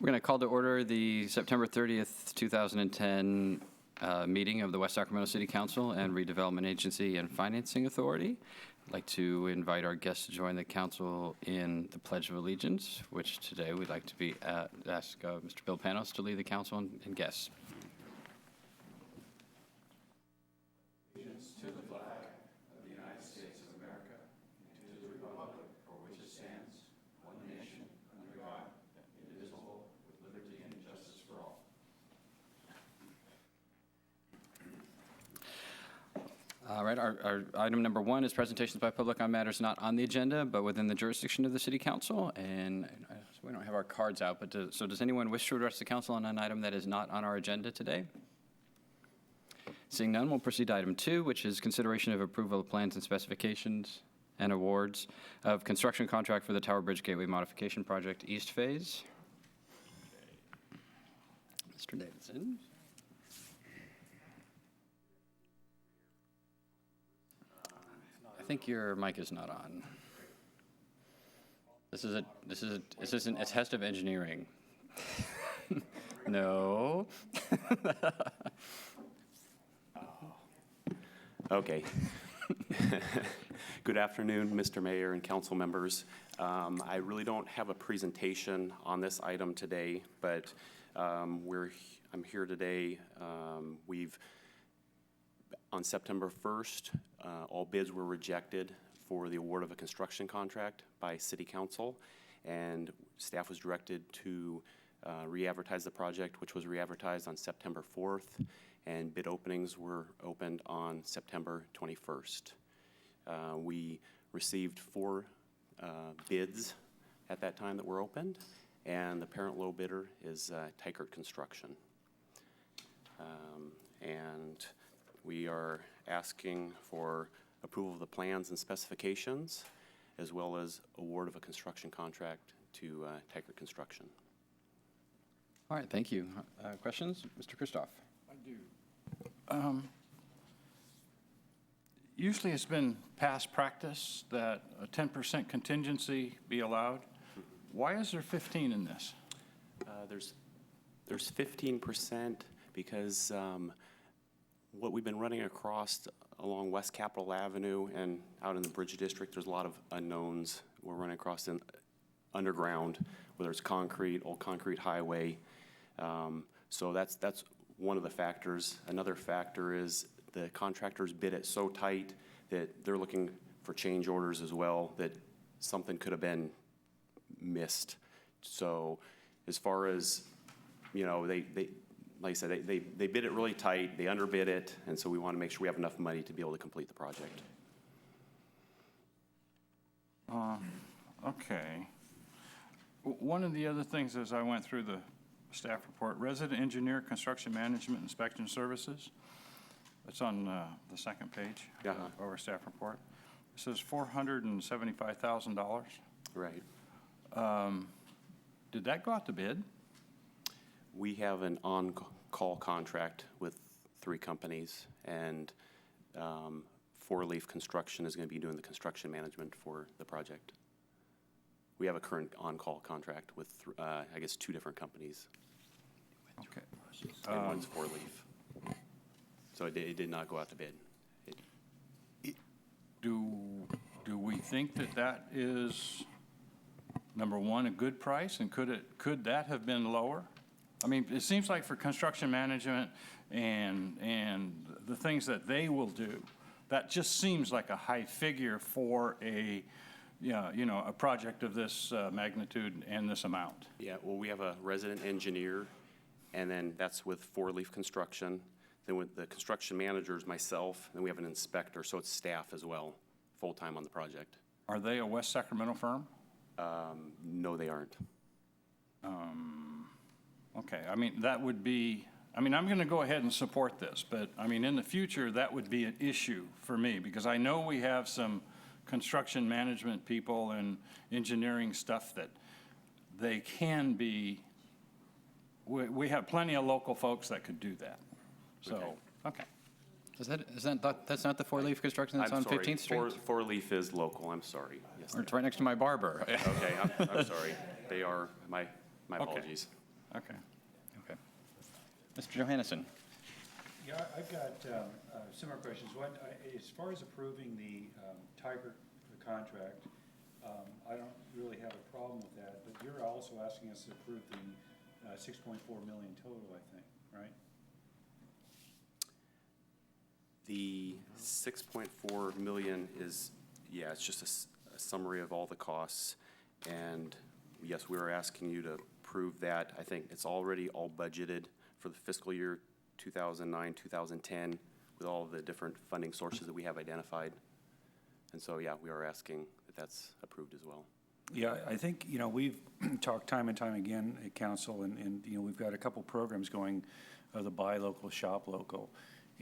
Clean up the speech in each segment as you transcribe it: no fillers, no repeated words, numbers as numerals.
We're going to call to order the September 30th, 2010 meeting of the West Sacramento City Council and Redevelopment Agency and Financing Authority. I'd like to invite our guests to join the council in the Pledge of Allegiance, which today we'd like to ask Mr. Bill Panos to lead the council and guests. To the flag of the United States of America, and to the republic for which it stands, one nation, under God, indivisible, with liberty and justice for all. All right, our item number one is presentations by public on matters not on the agenda, but within the jurisdiction of the City Council. And we don't have our cards out, but so does anyone wish to address the council on an item that is not on our agenda today? Seeing none, we'll proceed to item 2, which is consideration of approval of plans and specifications and awards of construction contract for the Tower Bridge Gateway Modification Project East Phase. Mr. Davidson. I think your mic is not on. It's a test of engineering. No. Okay. Good afternoon, Mr. Mayor and council members. I really don't have a presentation on this item today, but I'm here today. On September 1st, all bids were rejected for the award of a construction contract by City Council, and staff was directed to re-advertise the project, which was re-advertised on September 4th. And bid openings were opened on September 21st. We received 4 bids at that time that were opened, and the parent low bidder is Tykert Construction. And we are asking for approval of the plans and specifications, as well as award of a construction contract to Tykert Construction. All right, thank you. Questions? Mr. Christoph. I do. Usually it's been past practice that a 10% contingency be allowed. Why is there 15 in this? There's 15% because what we've been running across along West Capitol Avenue and out in the Bridge District, there's a lot of unknowns. We're running across in underground, whether it's concrete, old concrete highway. So that's one of the factors. Another factor is the contractors bid it so tight that they're looking for change orders as well, that something could have been missed. So as far as, you know, they like I said, they bid it really tight, they underbid it, and so we want to make sure we have enough money to be able to complete the project. Okay. One of the other things as I went through the staff report, resident engineer, construction management, inspection services. It's on the second page of our staff report. It says $475,000. Right. Did that go out to bid? We have an on-call contract with 3 companies, and 4 Leaf Construction is going to be doing the construction management for the project. We have a current on-call contract with, I guess, 2 different companies. Okay. And one's 4 Leaf. So it did not go out to bid. Do we think that is, number one, a good price, and could that have been lower? I mean, it seems like for construction management and the things that they will do, that just seems like a high figure for a a project of this magnitude and this amount. Yeah, well, we have a resident engineer, and then that's with 4 Leaf Construction. Then with the construction managers, myself, and we have an inspector, so it's staff as well, full-time on the project. Are they a West Sacramento firm? No, they aren't. Okay, I mean, that would be, I mean, I'm going to go ahead and support this, but I mean, in the future, that would be an issue for me, because I know we have some construction management people and engineering stuff that they can be, we have plenty of local folks that could do that. So, okay. That's not the 4 Leaf Construction that's on 15th Street? 4 Leaf is local, I'm sorry. Yes, or it's right next to my barber. Okay, I'm sorry. They are, my apologies. Okay. Mr. Johannesson? Yeah, I've got similar questions. One, as far as approving the Tiger contract, I don't really have a problem with that, but you're also asking us to approve the 6.4 million total, I think, right? The 6.4 million is, yeah, it's just a summary of all the costs. And yes, we are asking you to approve that. I think it's already all budgeted for the fiscal year 2009, 2010, with all of the different funding sources that we have identified. And so, yeah, we are asking that that's approved as well. Yeah, I think, we've talked time and time again at council, and we've got a couple programs going, the buy local, shop local.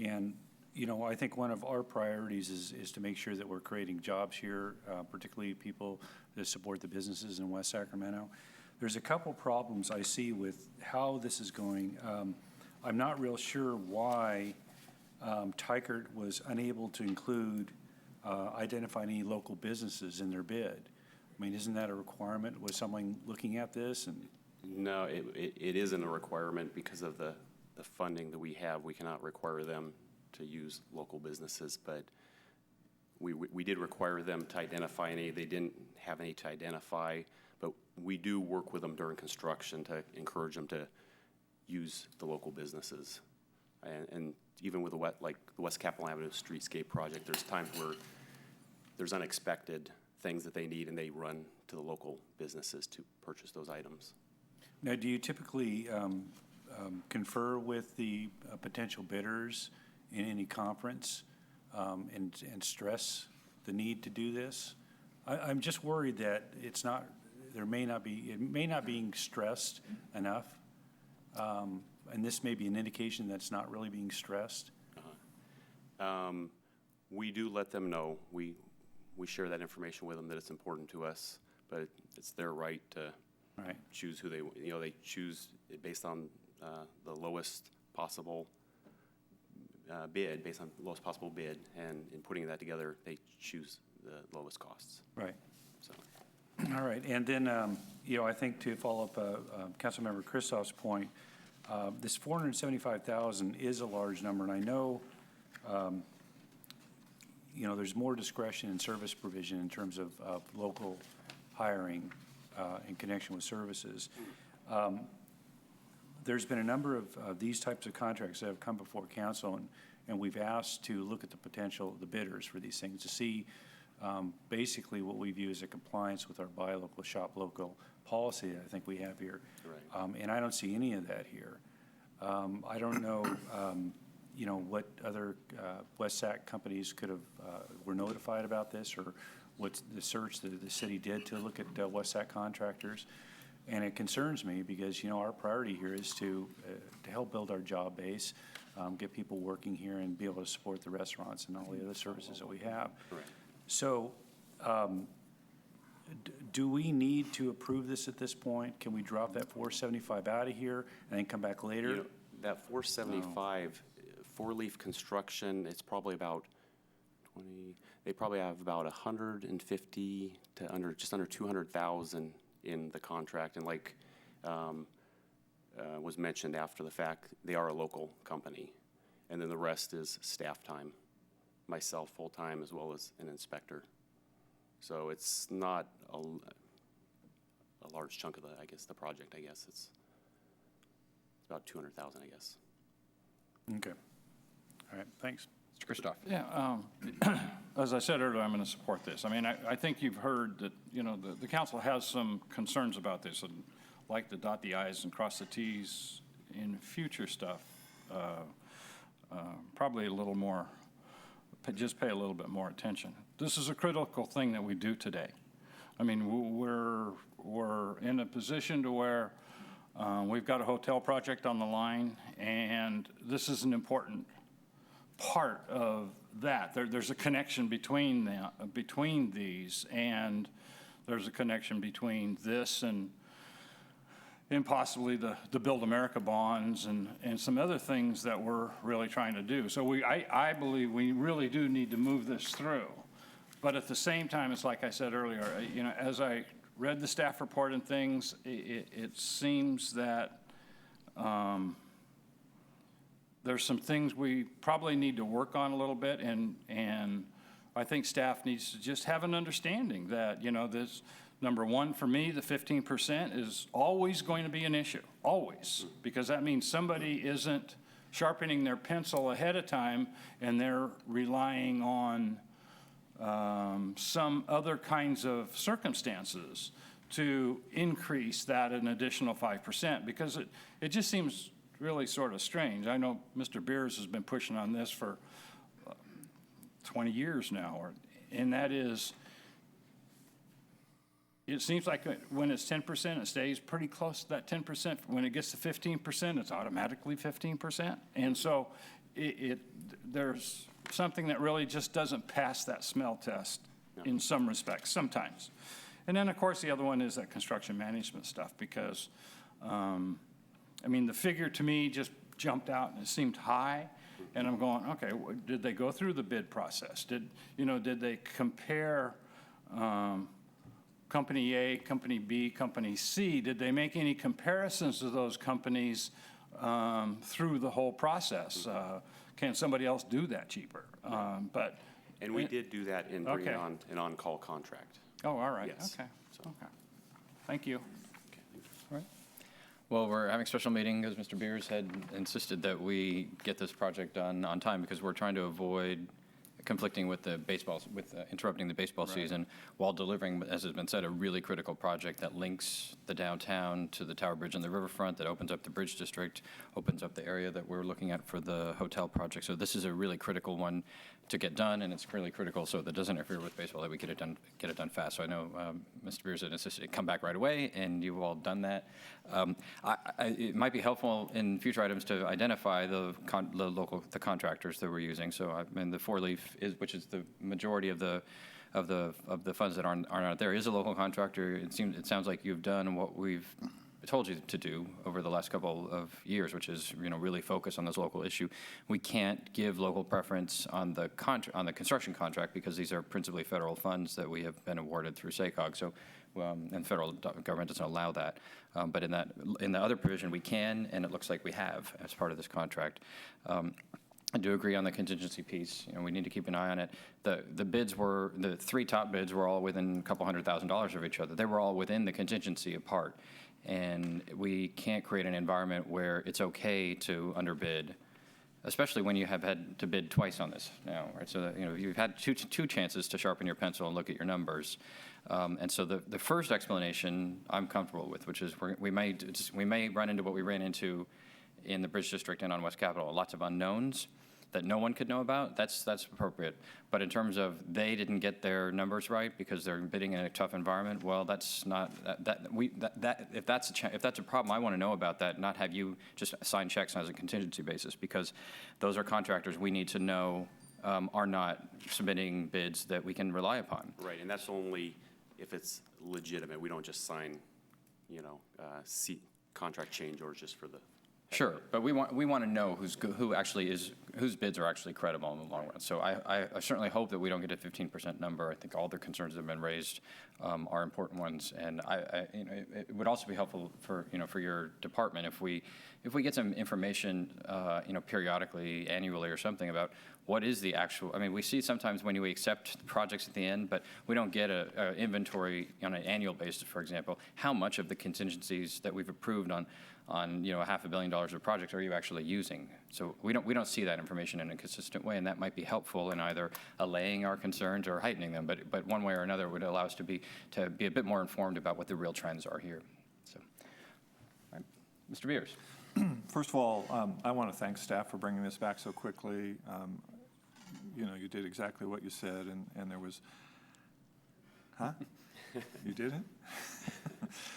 And, I think one of our priorities is to make sure that we're creating jobs here, particularly people that support the businesses in West Sacramento. There's a couple problems I see with how this is going. I'm not real sure why Tykert was unable to include identify any local businesses in their bid. I mean, isn't that a requirement? Was someone looking at this? And No, it isn't a requirement because of the funding that we have. We cannot require them to use local businesses, but we did require them to identify any. They didn't have any to identify, but we do work with them during construction to encourage them to use the local businesses. And even with the West Capitol Avenue streetscape project, there's times where there's unexpected things that they need, and they run to the local businesses to purchase those items. now, do you typically confer with the potential bidders in any conference and stress the need to do this? I'm just worried that it may not being stressed enough, and this may be an indication that's not really being stressed. We do let them know. We share that information with them that it's important to us, but it's their right to choose who they choose based on the lowest possible bid, and in putting that together, they choose the lowest costs. Right. So. All right, and then, I think to follow up Councilmember Christoph's point, this 475,000 is a large number, and I know, there's more discretion in service provision in terms of local hiring in connection with services. There's been a number of these types of contracts that have come before council, and we've asked to look at the potential of the bidders for these things to see basically what we view as a compliance with our buy local, shop local policy that I think we have here. Right. And I don't see any of that here. I don't know, what other West Sac companies were notified about this, or what the search that the city did to look at West Sac contractors. And it concerns me because, our priority here is to help build our job base, get people working here, and be able to support the restaurants and all the other services that we have. Right. So do we need to approve this at this point? Can we drop that 475 out of here and then come back later? That 475, four-leaf construction, it's probably about 20, they probably have about 150 to just under 200,000 in the contract. And like was mentioned after the fact, they are a local company. And then the rest is staff time, myself full-time as well as an inspector. So it's not a large chunk of the project, I guess. It's about 200,000, I guess. Okay. All right, thanks. Mr. Christoph? Yeah, as I said earlier, I'm going to support this. I mean, I think you've heard that, the council has some concerns about this and like to dot the i's and cross the t's in future stuff. Probably a little more, just pay a little bit more attention. This is a critical thing that we do today. I mean, we're in a position to where we've got a hotel project on the line, and this is an important part of that. There's a connection between these, and there's a connection between this and possibly the Build America bonds and some other things that we're really trying to do. So I believe we really do need to move this through. But at the same time, it's like I said earlier, as I read the staff report and things, it seems that There's some things we probably need to work on a little bit, and I think staff needs to just have an understanding that, this, number one, for me, the 15% is always going to be an issue, always, because that means somebody isn't sharpening their pencil ahead of time, and they're relying on some other kinds of circumstances to increase that an additional 5%, because it just seems really sort of strange. I know Mr. Beers has been pushing on this for 20 years now, and that is, it seems like when it's 10%, it stays pretty close to that 10%. When it gets to 15%, it's automatically 15%. And so there's something that really just doesn't pass that smell test in some respects, sometimes. And then, of course, the other one is that construction management stuff, because the figure to me just jumped out and it seemed high, and I'm going, okay, did they go through the bid process? Did they compare company A, company B, company C? Did they make any comparisons to those companies through the whole process? Can somebody else do that cheaper? And we did do that in bringing Okay. on an on-call contract. Oh, all right, Yes. okay, okay. Thank you. Well, we're having a special meeting because Mr. Beers had insisted that we get this project done on time because we're trying to avoid conflicting with interrupting the baseball season while delivering, as has been said, a really critical project that links the downtown to the Tower Bridge and the riverfront, that opens up the Bridge District, opens up the area that we're looking at for the hotel project. So this is a really critical one to get done, and it's really critical so that doesn't interfere with baseball, that we get it done fast. So I know Mr. Beers had insisted to come back right away, and you've all done that. It might be helpful in future items to identify the contractors that we're using. So the Four Leaf which is the majority of the funds that aren't out there, is a local contractor. It sounds like you've done what we've told you to do over the last couple of years, which is really focus on this local issue. We can't give local preference on the construction contract because these are principally federal funds that we have been awarded through SACOG. So, and federal government doesn't allow that. But in the other provision we can, and it looks like we have as part of this contract. I do agree on the contingency piece. We need to keep an eye on it. The three top bids were all within a couple $100,000 of each other. They were all within the contingency apart. And we can't create an environment where it's okay to underbid, especially when you have had to bid twice on this now, right? So that, you've had two chances to sharpen your pencil and look at your numbers. And so the first explanation I'm comfortable with, which is we may run into what we ran into in the Bridge District and on West Capitol, lots of unknowns that no one could know about. That's appropriate. But in terms of they didn't get their numbers right because they're bidding in a tough environment, well, that's not if that's a problem, I want to know about that, not have you just sign checks as a contingency basis, because those are contractors we need to know are not submitting bids that we can rely upon. Right, and that's only if it's legitimate. We don't just sign, contract change orders just for the. Sure, but we want to know whose bids are actually credible in the long run. So I certainly hope that we don't get a 15% number. I think all the concerns that have been raised are important ones, and it would also be helpful for your department if we get some information periodically, annually or something about what is the actual. I mean, we see sometimes when we accept projects at the end, but we don't get a inventory on an annual basis, for example. How much of the contingencies that we've approved on $500 million of projects are you actually using? So we don't see that information in a consistent way, and that might be helpful in either allaying our concerns or heightening them. But one way or another would allow us to be a bit more informed about what the real trends are here. So, all right. Mr. Beers. First of all, I want to thank staff for bringing this back so quickly. You did exactly what you said, and there was, You didn't?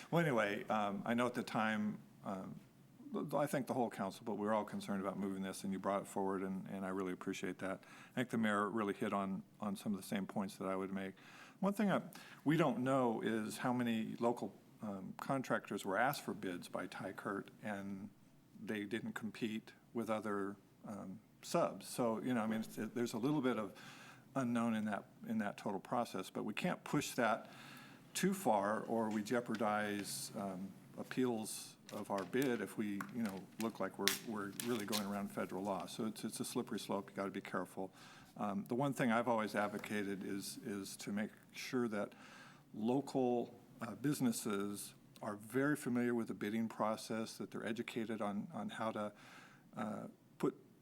Well, anyway, I know at the time, I think the whole council, but we were all concerned about moving this, and you brought it forward, and I really appreciate that. I think the mayor really hit on some of the same points that I would make. One thing we don't know is how many local contractors were asked for bids by Ty Kurt, and they didn't compete with other subs. So, there's a little bit of unknown in that total process, but we can't push that too far, or we jeopardize appeals of our bid if we, look like we're really going around federal law. So it's a slippery slope. You got to be careful. The one thing I've always advocated is to make sure that local businesses are very familiar with the bidding process, that they're educated on how to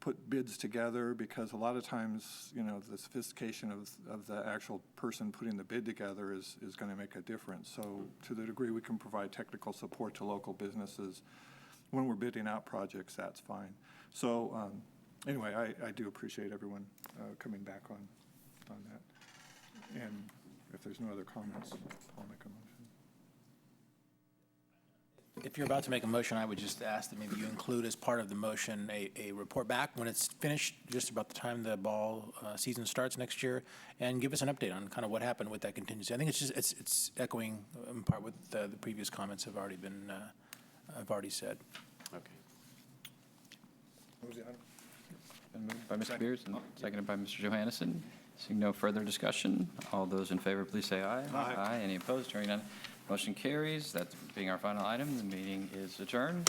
put bids together, because a lot of times, the sophistication of the actual person putting the bid together is going to make a difference. So to the degree we can provide technical support to local businesses when we're bidding out projects, that's fine. So anyway, I do appreciate everyone coming back on that. And if there's no other comments, I'll make a motion. If you're about to make a motion, I would just ask that maybe you include as part of the motion a report back when it's finished, just about the time the ball season starts next year, and give us an update on kind of what happened with that contingency. I think it's just, it's echoing in part what the previous comments have already been, I've already said. Okay. What was the item? Been moved by Mr. Beers and seconded by Mr. Johannesson. Seeing no further discussion, all those in favor, please say aye. Aye. Any opposed? Hearing none, motion carries. That being our final item, the meeting is adjourned.